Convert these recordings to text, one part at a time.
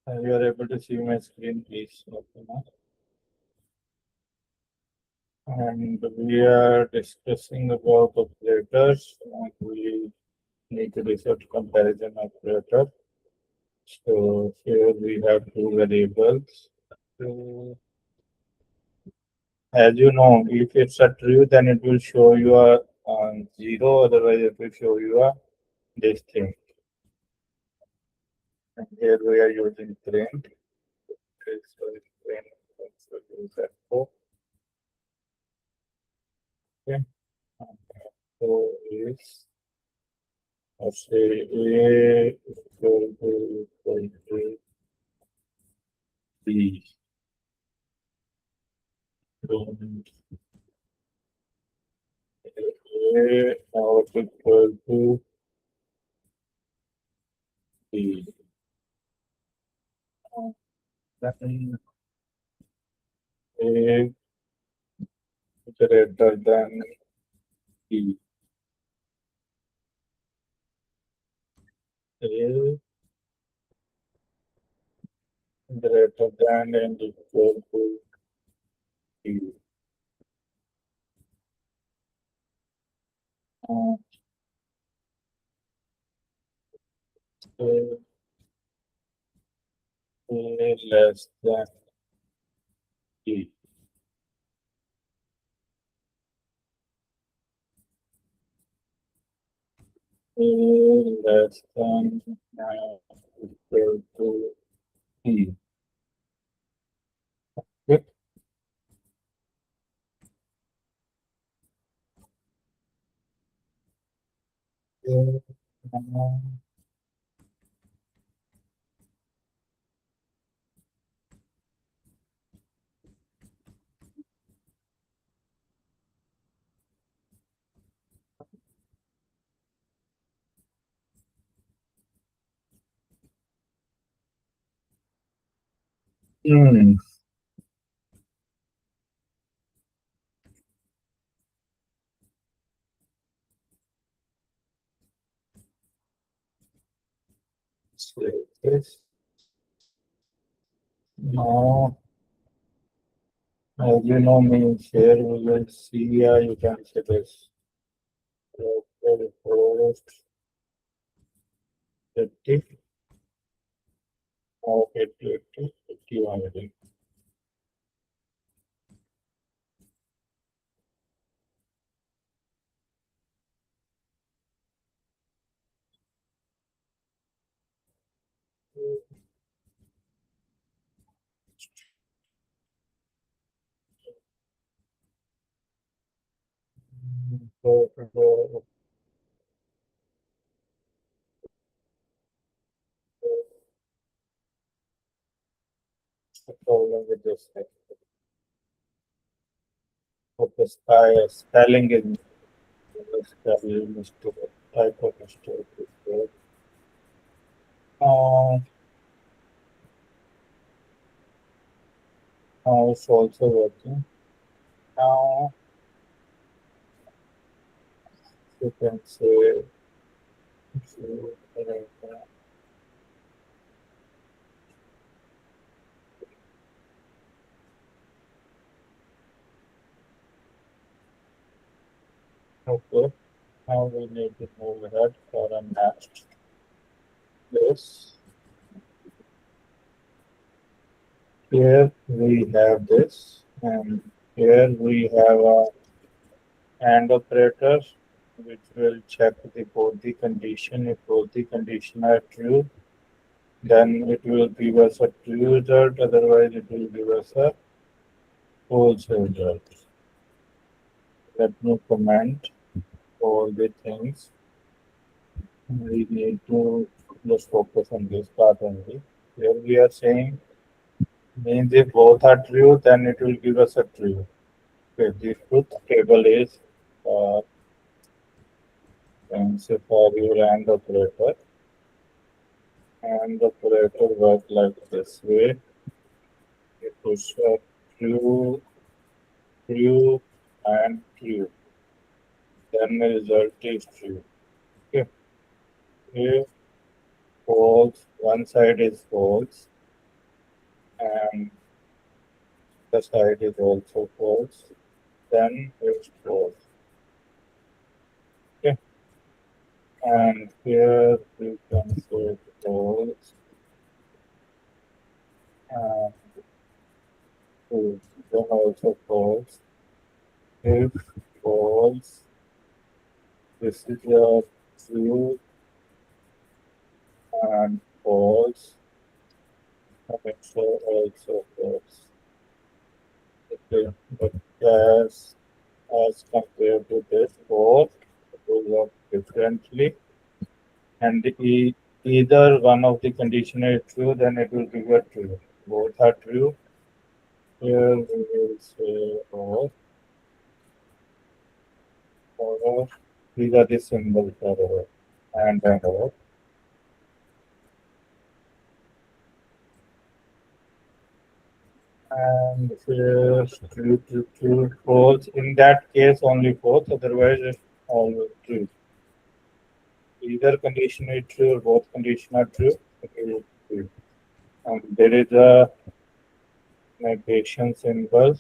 You are able to see my screen, please. Okay, now. And we are discussing about operators, and we need to research comparison operator. So here we have two variables. So, as you know, if it's a true, then it will show you a zero. Otherwise, it will show you a this thing. And here we are using print. Okay, so it's print. So use that for. Okay. So is let's say A equal to B. Then A now equal to B. Then A greater than B. A greater than and equal to B. Uh, A less than B. A less than equal to B. Okay. Hmm. So this now, as you know, means here we will see, you can say this. Local host 50 or 80, 80, 51. So, the problem with this the spelling is spelling mistake, type of mistake is there. Now it's also working. Now you can say, okay, now we need to move ahead for a next place. Here we have this, and here we have a AND operator, which will check the both the condition. If both the condition are true, then it will give us a true result. Otherwise, it will give us a false result. Let me comment all the things. We need to just focus on this part only. Here we are saying means if both are true, then it will give us a true. Okay, the truth table is say for your AND operator. And operator work like this way. It push true, true, and true. Then the result is true. Okay. If false, one side is false, and the side is also false, then it's false. Okay, and here we can say false and true, then also false. If false, this is a true and false, and it's also false. Okay, but as compared to this, both will work differently, and either one of the condition is true, then it will give a true. Both are true. Here we will say or. These are the symbols for or and or. And here true, false. In that case, only false. Otherwise, it's always true. Either condition is true or both condition are true. It is true. And there is a negation symbol.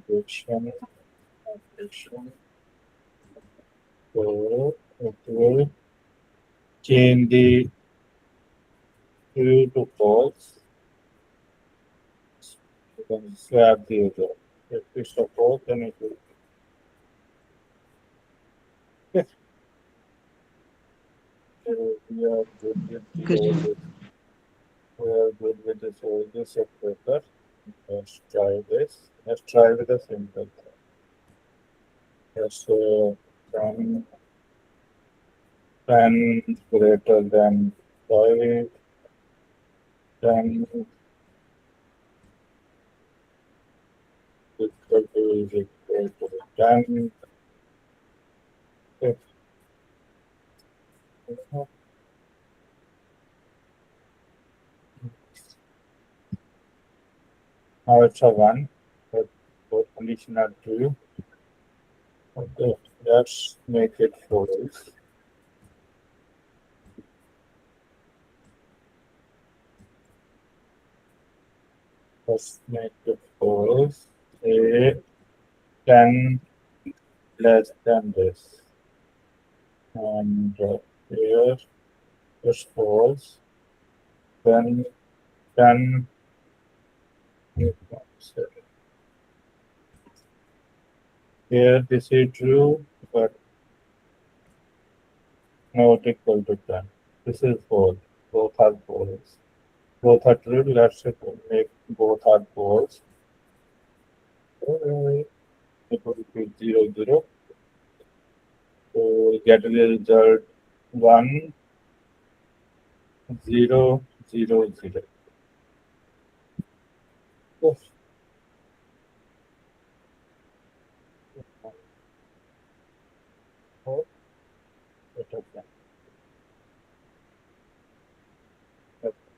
Negation. So it will change the true to false. You can swap the other. If it's a false, then it will. Yes. So we are good with Okay, all sir. this. We are good with this all this operator. Let's try this. Let's try with a simple. Yes, so 10 greater than 5, 10 equal to is equal to 10. If now it's a 1, but both condition are true. Okay, let's make it false. Let's make it false. Say 10 less than this. And here is false. Then 10 here this is true, but not equal to 10. This is false. Both are false. Both are true. Let's make both are false. It will be 0, 0. So we get the result 1, 0, 0, 0. Yes. Oh, it is done.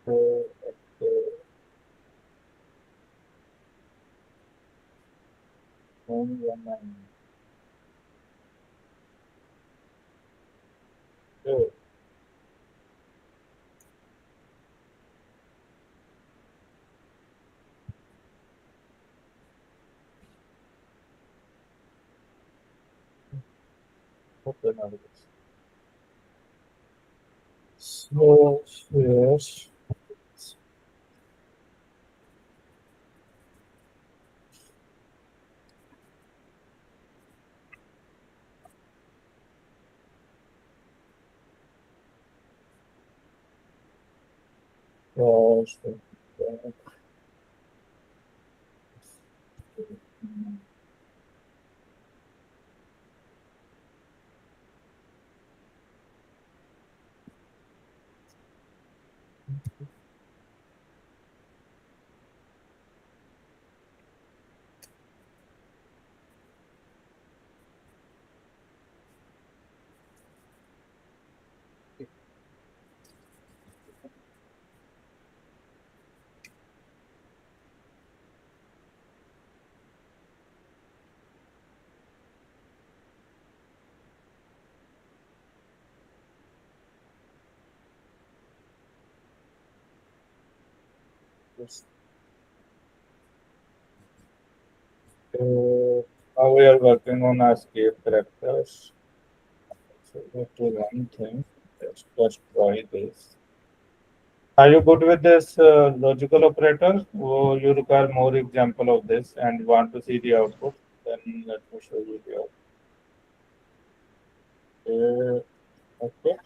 So, one, one, so, okay, now it is. So, yes. Yes. So now we are working on our escape characters. So let's do one thing. Let's just try this. Are you good with this logical operator? Or you require more example of this and want to see the output? Then let me show you the output. Okay.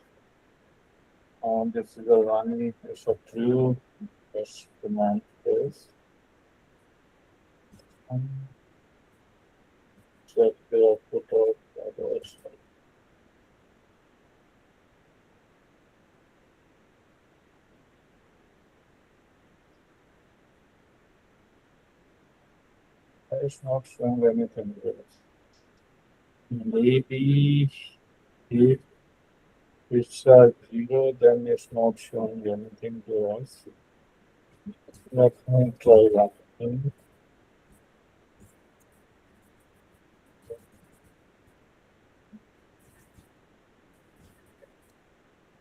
This is a one. It's a true. Let's command this. Check the output of others. It's not showing anything else. Maybe if it's a zero, then it's not showing anything to us. Let me try one thing.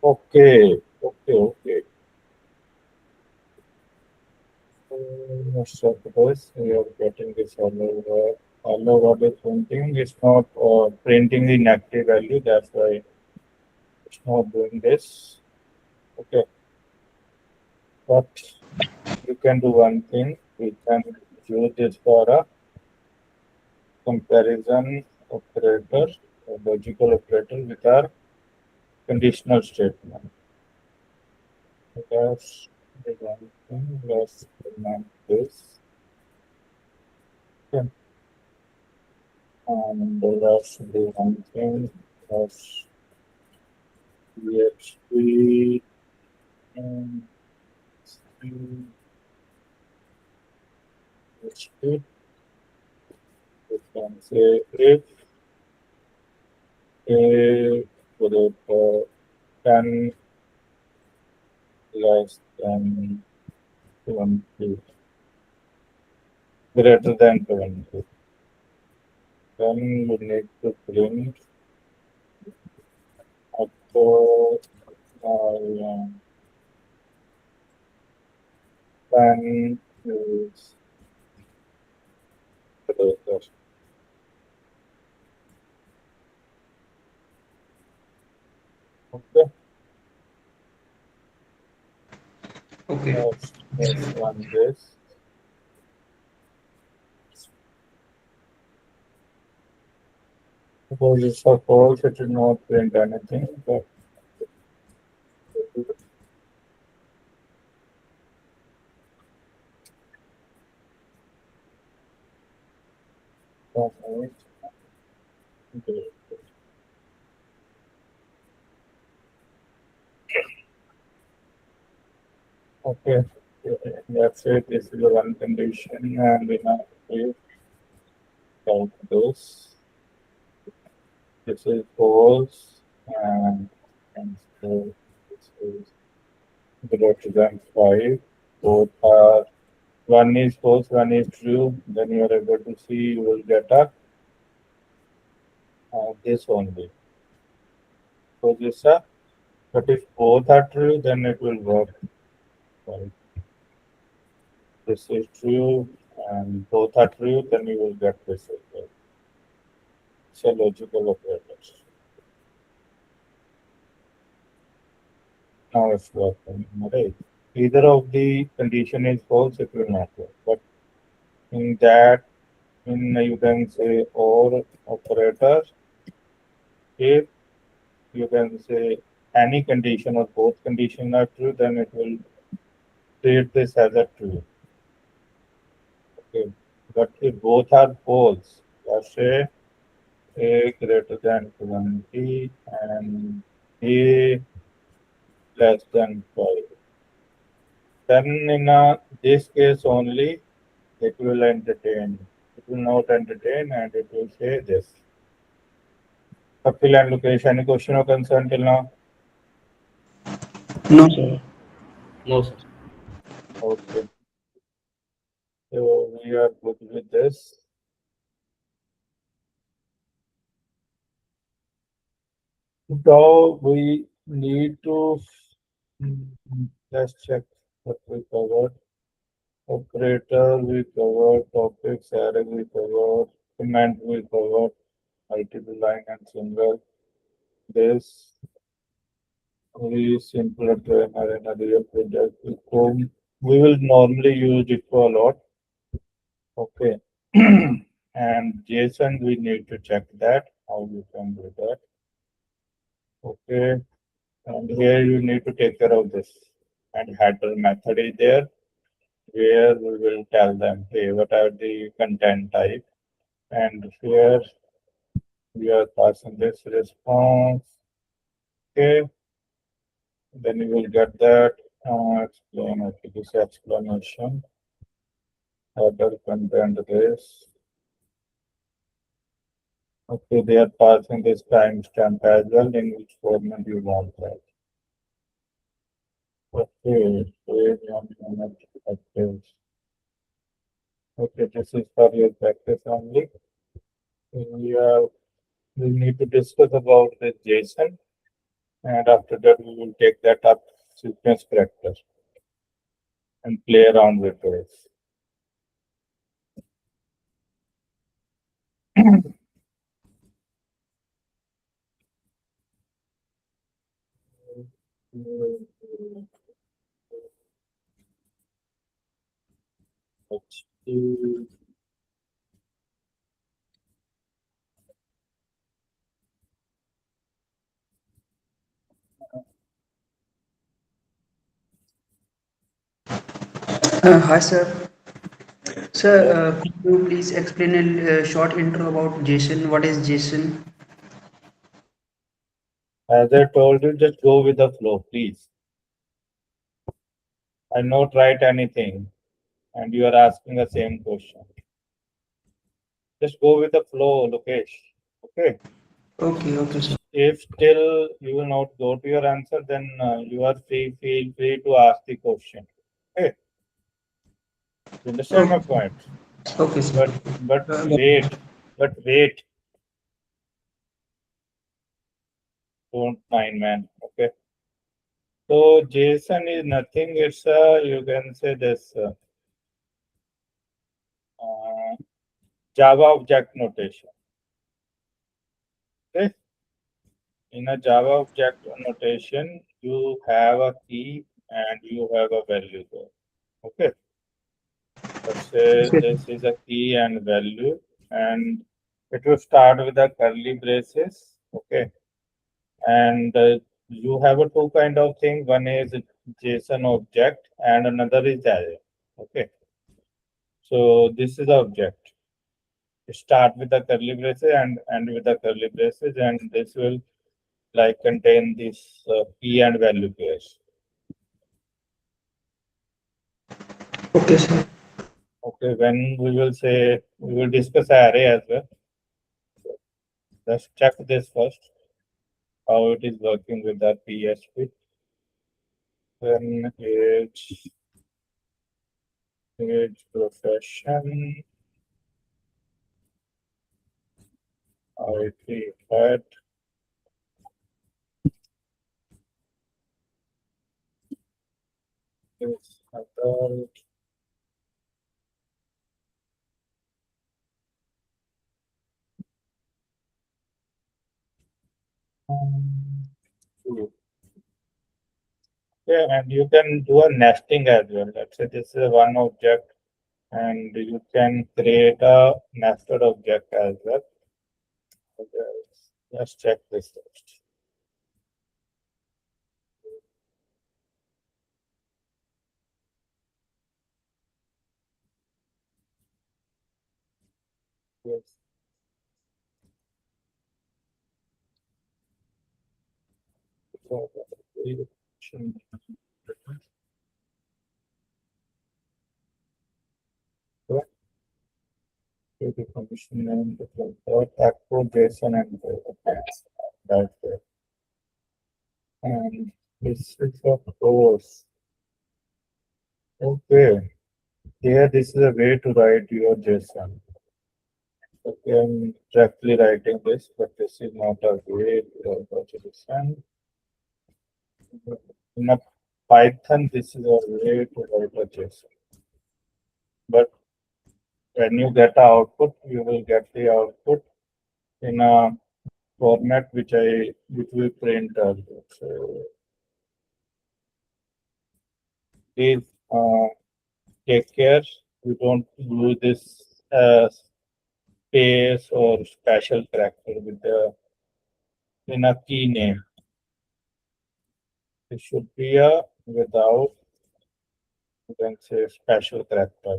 Okay. Suppose we are getting this hello what is printing. It's not printing the negative value. That's why it's not doing this. Okay, but you can do one thing. We can use this for a comparison operator, a logical operator with our conditional statement. That's the one thing. Let's command this. Okay. And let's do one thing. Let's PHP and PHP. We can say if a with 10 less than 20, greater than 20, then we need to print after 10 is greater. Okay, Okay. let's run this. Suppose it's a false, it will not print anything, but okay. Okay, that's it. This is the one condition, and we have to count those. This is false, and so this is greater than 5. Both are, one is false, one is true. Then you are able to see you will get a this only. So this but if both are true, then it will work. Right? This is true, and both are true, then you will get this as well. It's a logical operator. Now it's working. Right. Either of the condition is false, it will not work. But in that, in you can say or operator, if you can say any condition or both condition are true, then it will treat this as a true. Okay. But if both are false, let's say a greater than 20 and a less than 5. Then in this case only, it will entertain. It will not entertain and it will say this. Fill and location. Any question or concern till now? No, sir. No, sir. Okay. So we are good with this. Now we need to let's check what we covered. Operator we cover, topics, array we cover, command we cover, multiple line and single. This very simple trainer in a real project. We will normally use it for a lot. Okay. And JSON, we need to check that, how you can do that. Okay. And here you need to take care of this. And header method is there, where we will tell them, hey, what are the content type. And here we are passing this response. Okay. Then you will get that explain, okay, this explanation. Header content this. Okay, they are passing this timestamp as well, in which format you want that. Okay, page 1 minute active. Okay, this is for your practice only. We need to discuss about the JSON, and after that we will take that up sequence character and play around with this. Hi, sir. Sir, Yeah. could you please explain a short intro about JSON? What is JSON? As I told you, just go with the flow, please. I not write anything, and you are asking the same question. Just go with the flow, Lokesh. Okay. Okay, sir. If still you will not go to your answer, then you are feel free to ask the question. Okay. You understand my Okay, point? okay, sir. But Uh, wait, don't mind, man. Okay. So JSON is nothing. It's you can say this Java object notation. Okay. In a Java object notation, you have a key and you have a value there. Okay. Let's say okay, this is a key and value, and it will start with the curly braces. Okay. And you have a two kind of thing. One is JSON object and another is array. Okay. So this is the object. Start with the curly braces and end with the curly braces, and this will like contain this key and value pairs. okay, sir. Okay, when we will say we will discuss array as well. Let's check this first, how it is working with the PHP. Then age profession, IT head, is adult. Yeah, and you can do a nesting as well. Let's say this is one object, and you can create a nested object as well. Okay, let's check this first. Yes. So, the commission name, the Acro, JSON, and that's it. And this is of course. Okay. Here, this is a way to write your JSON. Okay, I'm directly writing this, but this is not a way to write a JSON. In a Python, this is a way to write a JSON. But when you get the output, you will get the output in a format which we print earlier. So please take care. You don't use this space or special character with the in a key name. It should be a without, you can say, special character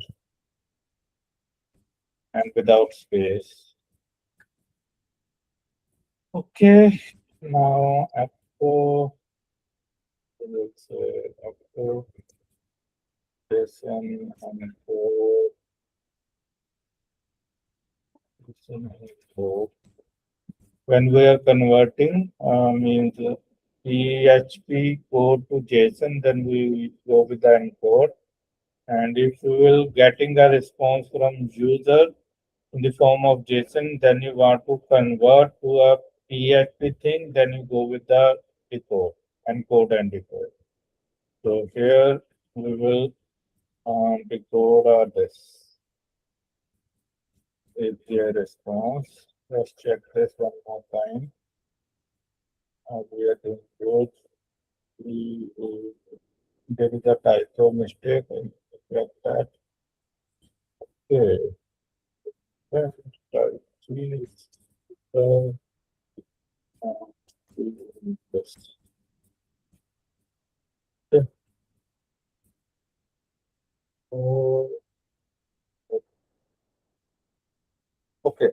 and without space. Okay, now after let's say after listen and code, listen and code. When we are converting means PHP code to JSON, then we go with the encode. And if you will getting a response from user in the form of JSON, then you want to convert to a PHP thing, then you go with the decode, encode and decode. So here we will decode this is their response. Let's check this one more time. We are doing good. We, there is a typo mistake. I correct that. Okay. Please, uh, this. Yeah. Oh, okay.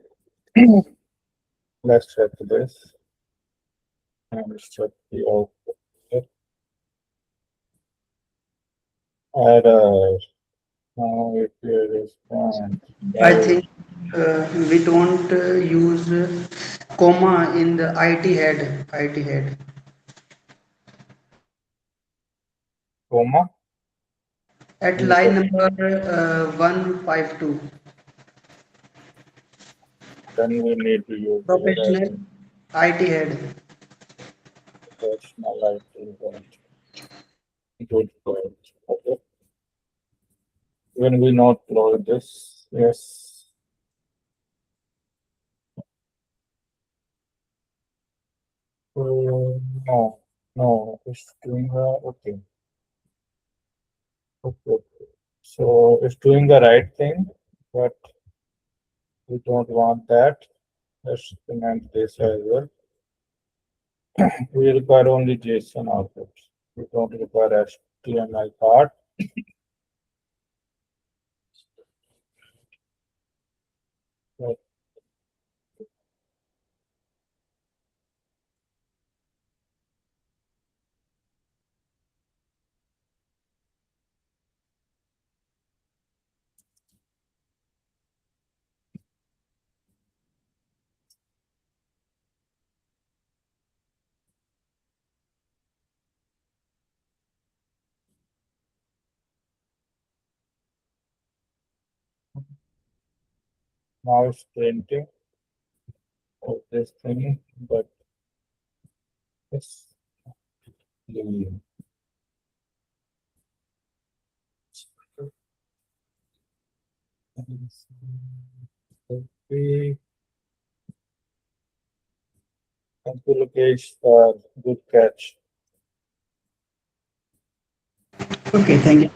Let's check this and let's check the output. Error. Now if you respond, I well, think we don't use comma in the IT head. IT head. comma, At in line the, number 152. then we need to use here as Professional IT head. personal IT. Good point. Okay. When we not load this, yes. No, no, it's doing okay. Okay. Okay. So it's doing the right thing, but we don't want that. Let's comment this as well. We require only JSON outputs. We don't require HTML part. But now it's printing of this thing, but it's the copy and to location good catch. Okay, thank you.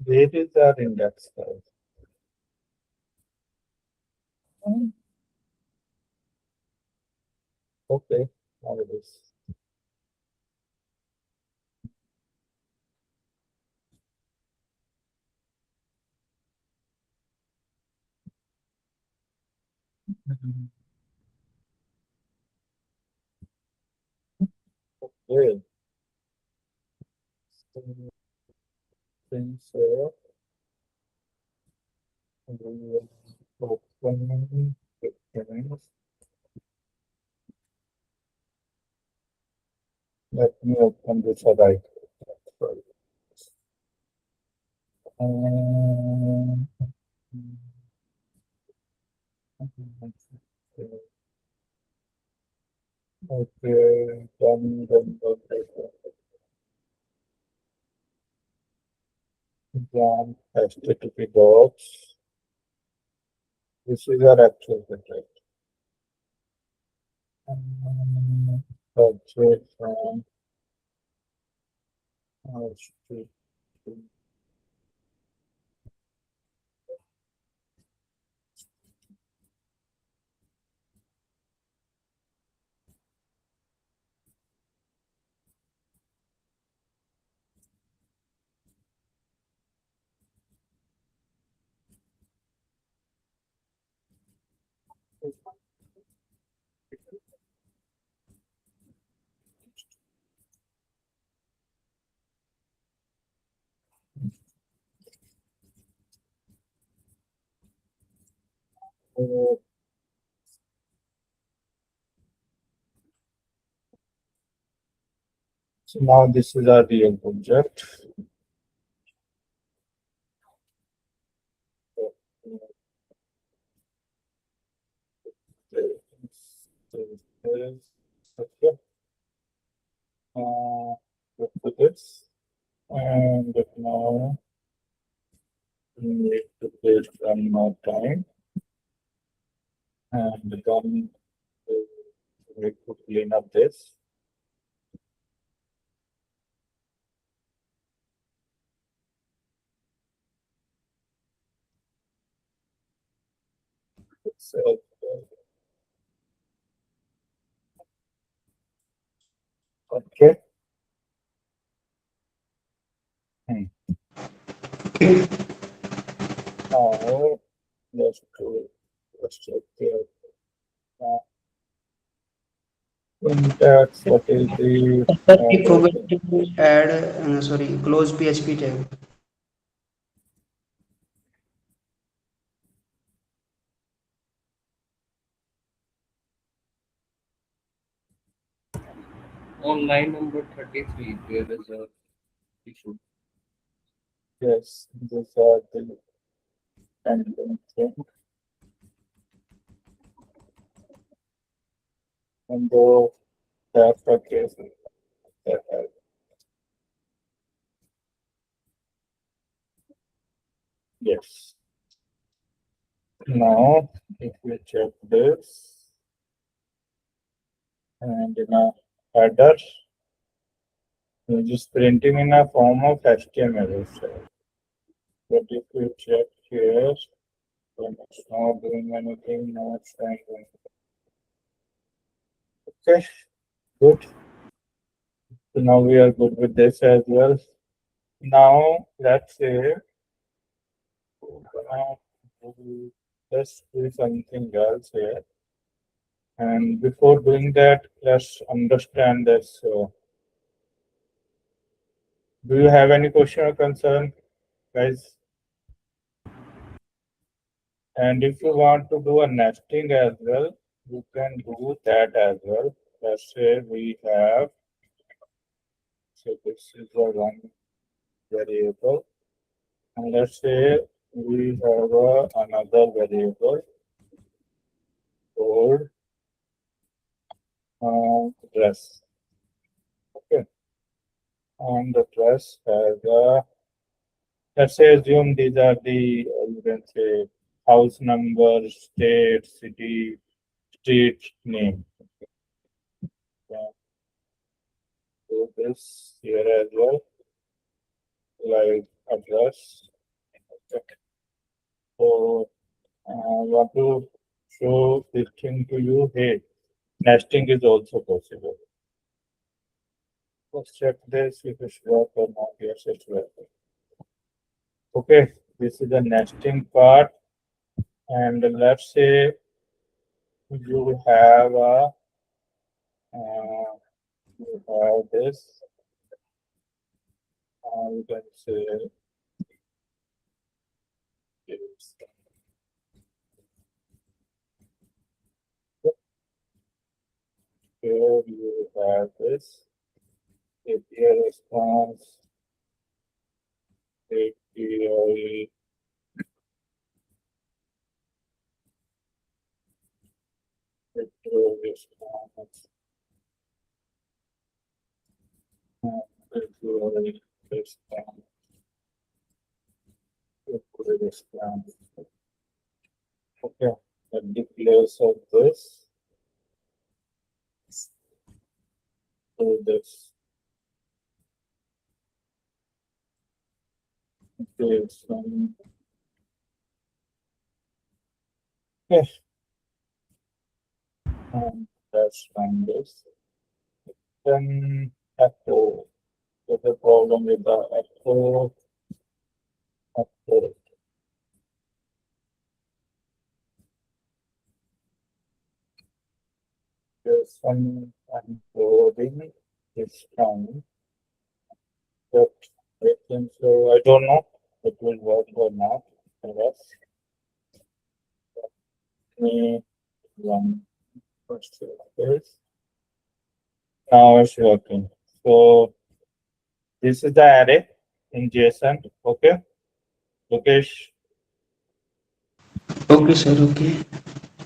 Where is our index file? Okay, now it is. Okay. Since we will open the let me open this right. Sorry. Um, okay, then okay. Then HTTP docs. This is our actual website. Subject from HTTP. Uh, So now this is our real project. Okay. With this, and now we need to wait one more time, and then we need to clean up this. So, okay. Hmm. Now let's check here. Uh, Syntax, what is the Sir, we other forgot thing? to add, sorry, close PHP tag. On line number 33, there is a issue. Yes, these are the random thing. And the data case that has. Yes. Now, if we check this and in a header, we're just printing in a form of HTML. But if we check here, then it's not doing anything, now it's not doing. Okay, good. So now we are good with this as well. Now, let's say, uh, let's do something else here. And before doing that, let's understand this. Do you have any question or concern, guys? And if you want to do a nesting as well, you can do that as well. Let's say we have, so this is a one variable, and let's say we have another variable called dress. Okay, and the dress has a, let's say assume these are the, you can say, house number, state, city, street name. Yeah. So this here as well, like address. Okay. So I want to show this thing to you. Hey, nesting is also possible. Let's check this if it's work or not. Yes, it's working. Okay, this is the nesting part, and let's say you have a you have this You can say it's, here you have this API response, API response, API response, API response. Okay, at the place of this, do this. Okay, okay, let's run this. Then echo. There's a problem with the echo. Echo. There's some encoding is coming. But I think so. I don't know if it will work or not. Yes. Me run first this. Now it's working. So this is the array in JSON. Okay. Lokesh, Okay, sir. Okay.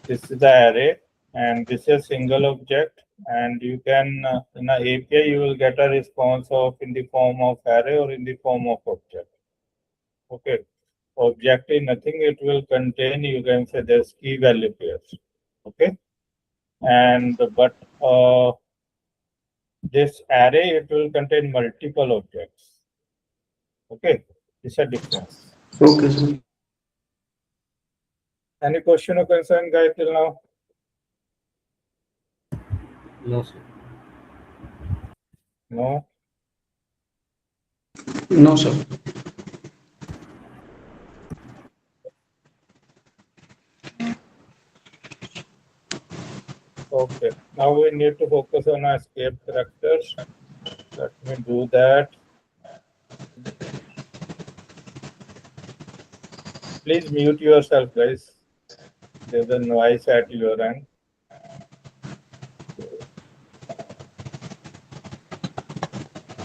this is the array and this is a single object, and you can in an API you will get a response of in the form of array or in the form of object. Okay. Object is nothing, it will contain, you can say there's key value pairs. Okay. And but this array it will contain multiple objects. Okay. It's a difference. Okay, sir. Any question or concern, guys, till now? No, sir. No. No, sir. Okay. Now we need to focus on our escape characters. Let me do that. Please mute yourself, guys. There's a noise at your end.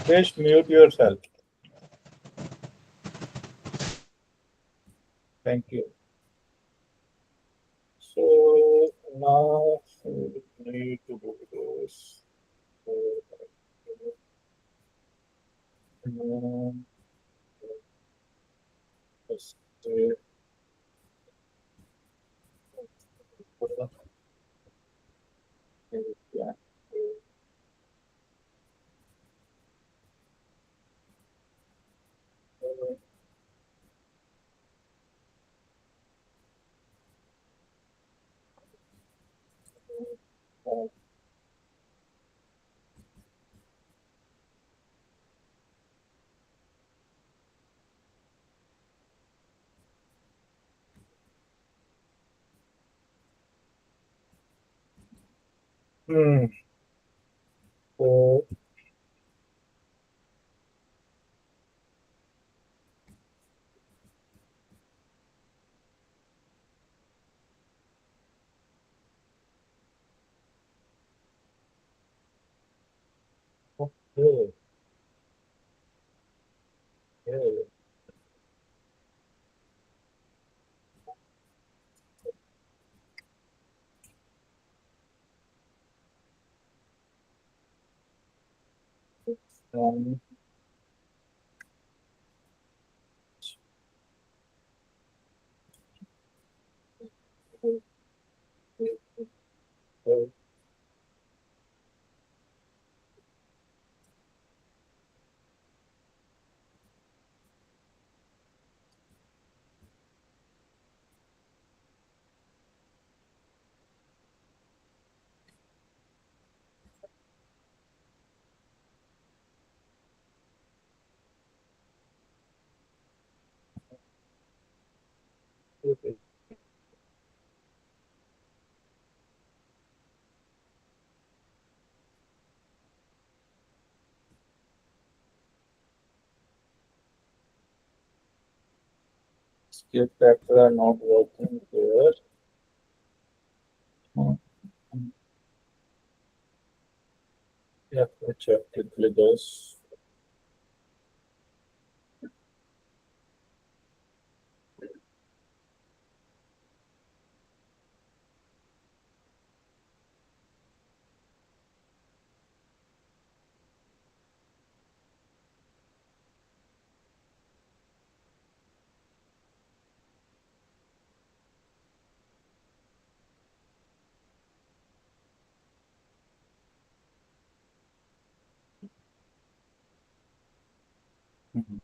Please mute yourself. Thank you. So now we need to do this. Um, let's say, yeah. Hmm. So, okay. Okay. Um, okay. escape factor are not working here. Yeah, check quickly this. Mhm.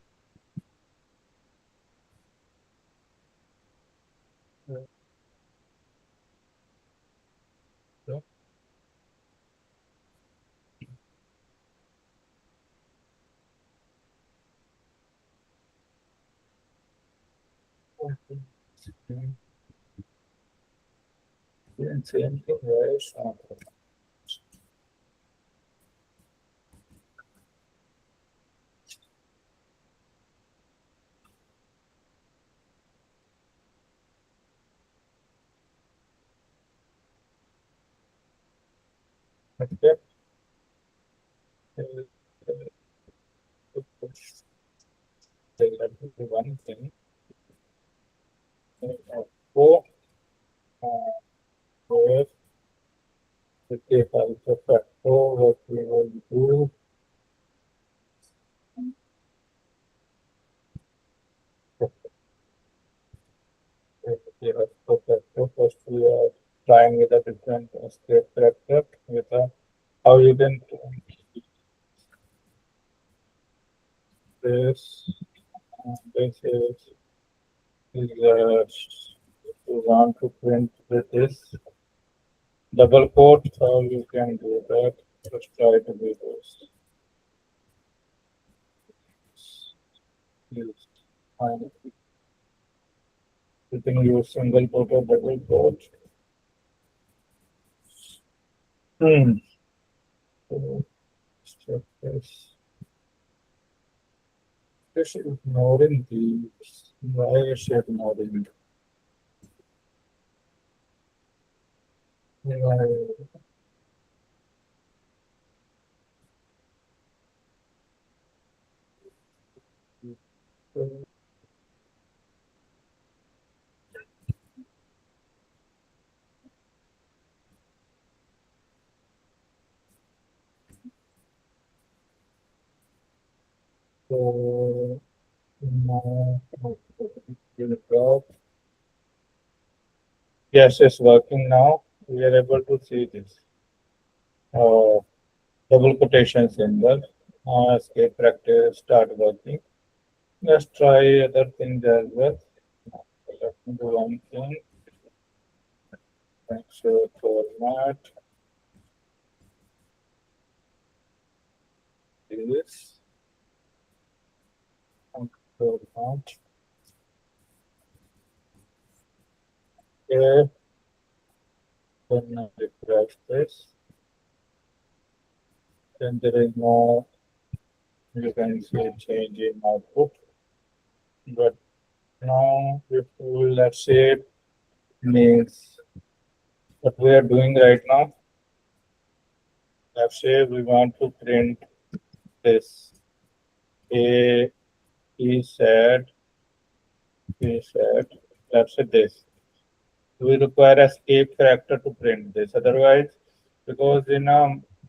Yeah, yeah. Okay. Same thing, right? Okay. Let me do one thing. Go with the table factor, what we will do. Okay, first we are trying with a different escape factor with a how you can this is you want to print with this double quote, how you can do that. Let's try to do this. Use fine. You can use single quote or double quote. Hmm. So, check this. This is ignoring these. Why is it ignoring? Why? So now, will drop. Yes, it's working now. We are able to see this. Uh, Double quotation symbol. Escape practice start working. Let's try other things as well. Let me do one thing. Make sure format is format. Okay, then I refresh this. Then there is no, you can see change in output. But now, if we let's say it means what we are doing right now, let's say we want to print this. A he said, he said, let's say this. We require escape character to print this. Otherwise, because in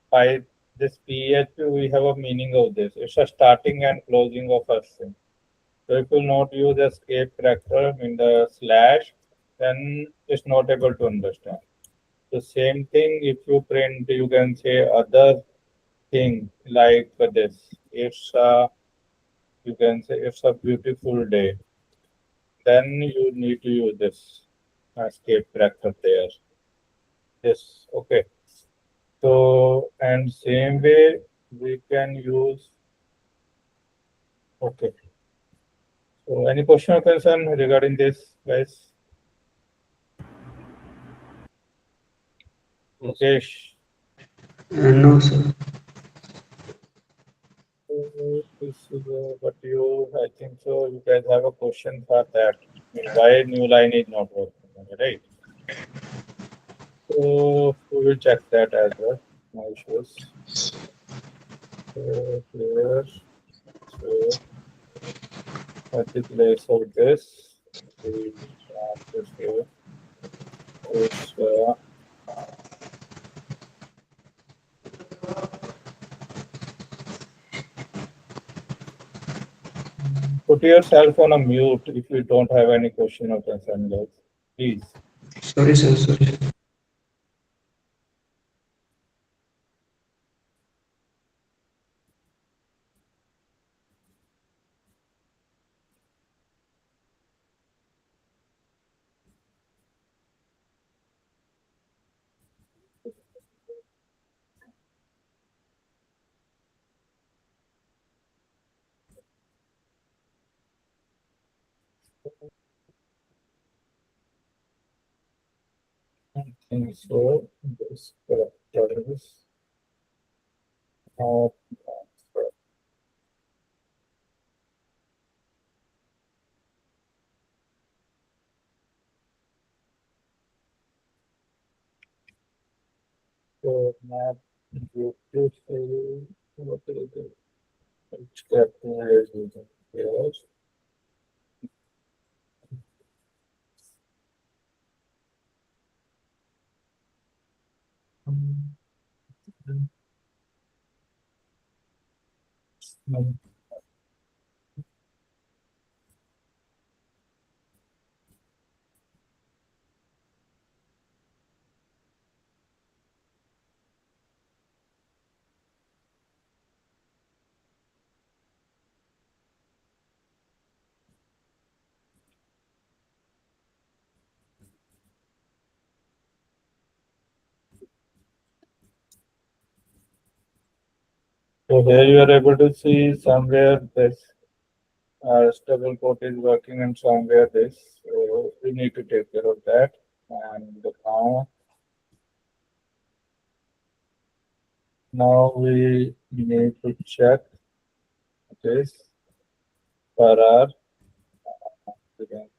by this PHP we have a meaning of this. It's a starting and closing of a string. So if you not use escape character in the slash, then it's not able to understand. The same thing if you print, you can say other thing like this. It's a, you can say it's a beautiful day. Then you need to use this escape character there. Yes, okay. So, and same way we can use, okay. So, any question or concern regarding this, guys? Yes. Okay. No, sir. So, this is what you, I think so. You guys have a question for that. Why new line is not working, right? So we will check that as well. No issues. So here, so at the place of this, we have to say is put yourself on a mute if you don't have any question or concern, guys. Please. Sorry, sir. Sorry. I think so. This character is uh, so map you to say what is it? Which character is using? Yes. So here you are able to see somewhere this stable quote is working and somewhere this. So we need to take care of that. And now we need to check this for our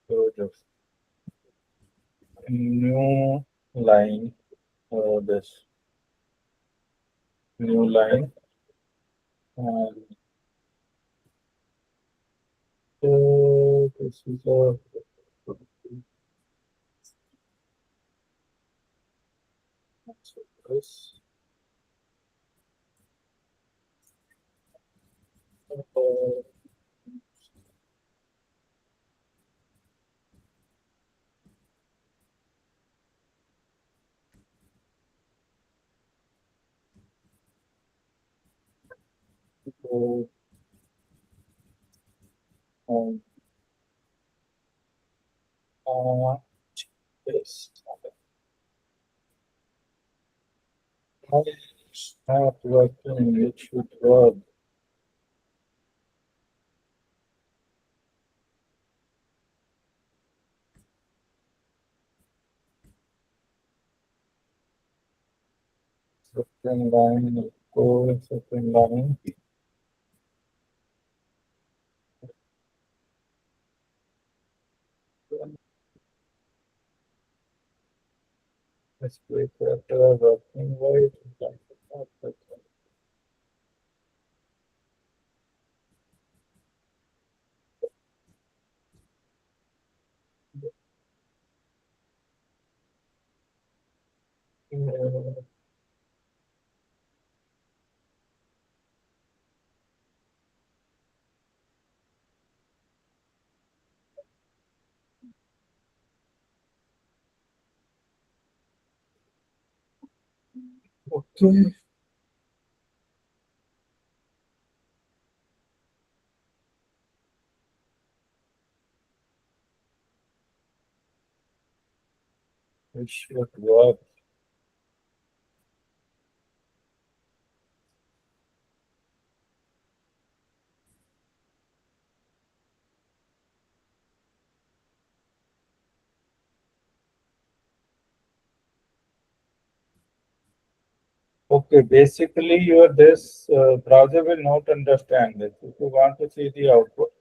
projects. New line, this new line. And this is a this. So, um, uh, this. How it's not working, it should work. Second line, go second line. Let's wait after working right. Okay. It should work. Okay, basically your this browser will not understand this. If you want to see the output,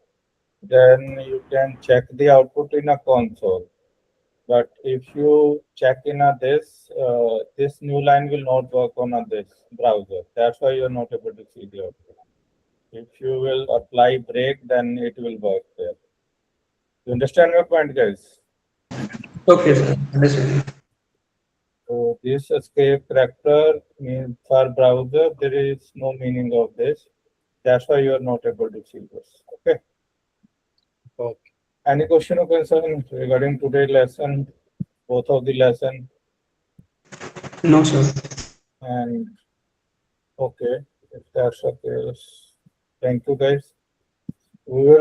then you can check the output in a console. But if you check in a this new line will not work on a this browser. That's why you're not able to see the output. If you will apply break, then it will work there. You understand my point, guys? Okay, sir. Understand. So this escape character means for browser, there is no meaning of this. That's why you are not able to see this. Okay. Okay. Any question or concern regarding today's lesson, both of the lesson? No, sir. And okay, if that's the case, thank you guys. We will